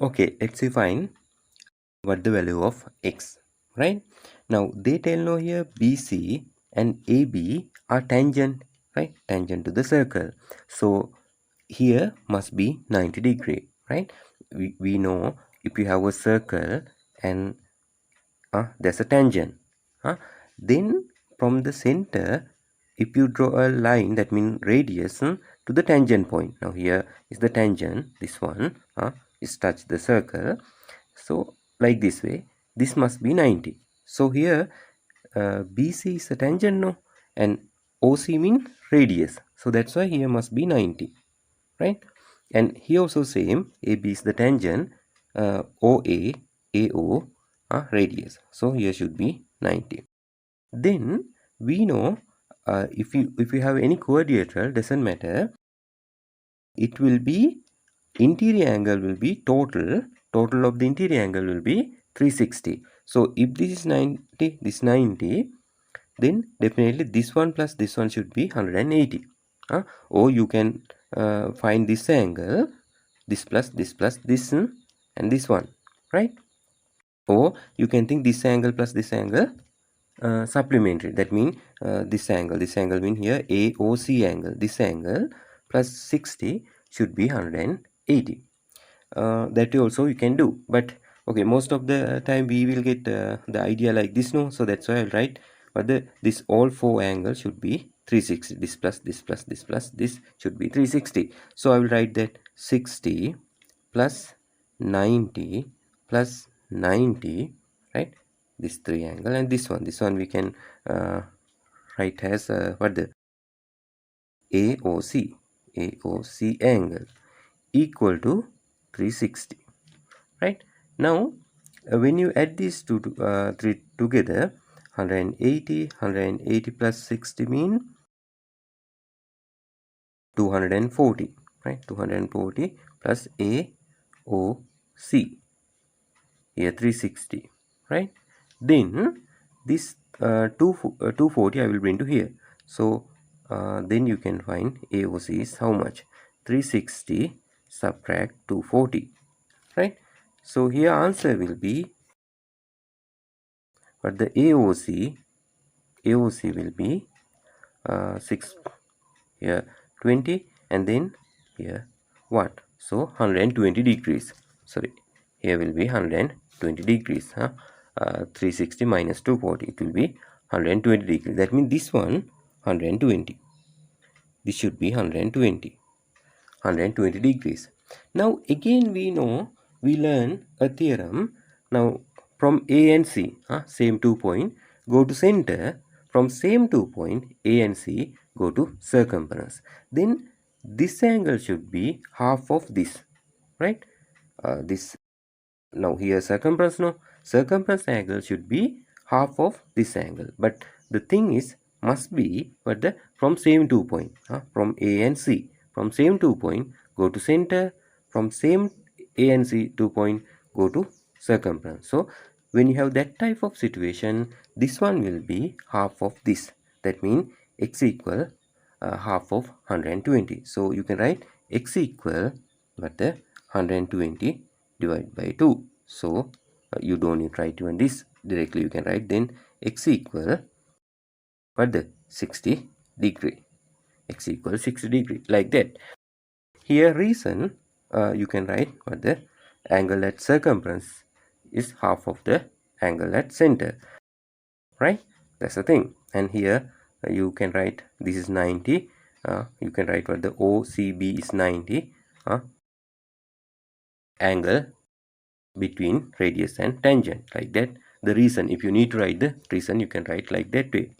Okay, let's find what the value of x, right? Now they tell now here BC and AB are tangent, right? Tangent to the circle. So here must be 90 degree, right? We know if you have a circle and there's a tangent, then from the center, if you draw a line, that means radius to the tangent point. Now here is the tangent, this one is touch the circle. So like this way, this must be 90. So here BC is a tangent, no, and OC means radius. So that's why here must be 90, right? And here also same, AB is the tangent, OA, AO radius. So here should be 90. Then we know if you have any quadrilateral, doesn't matter, it will be interior angle will be total of the interior angle will be 360. So if this is 90, this 90, then definitely this one plus this one should be 180. Or you can find this angle, this plus this and this one, right? Or you can think this angle plus this angle supplementary. That means this angle mean here AOC angle, this angle plus 60 should be 180. That also you can do, but okay, most of the time we will get the idea like this, no? So that's why I'll write, but this all four angles should be 360. This plus this plus this plus this should be 360. So I will write that 60 plus 90 plus 90, right? This three angle, and this one we can write as what the AOC angle equal to 360, right? Now when you add these three together, 180 plus 60 mean 240, right? 240 plus AOC, here 360, right? Then this 240 I will bring to here. So then you can find AOC is how much? 360 subtract 240, right? So here answer will be, but the AOC will be 6 here 20, and then here what? So 120 degrees. Sorry, here will be 120 degrees. 360 minus 240, it will be 120 degrees. That means this one 120. This should be 120 degrees. Now again we know, we learn a theorem. Now from A and C, same 2 point, go to center. From same 2 point A and C, go to circumference. Then this angle should be half of this, right? This, now here circumference, no, circumference angle should be half of this angle. But the thing is, must be, but the from same 2 point, from A and C, from same 2 point go to center. From same A and C 2 point go to circumference. So when you have that type of situation, this one will be half of this. That means x equal half of 120. So you can write x equal but the 120 divided by 2. So you don't need to write even this directly. You can write then x equal what the 60 degree. X equal 60 degree, like that. Here reason you can write what the angle at circumference is half of the angle at center, right? That's the thing. And here you can write this is 90. You can write what the OCB is 90 angle between radius and tangent, like that. The reason, if you need to write the reason, you can write like that way.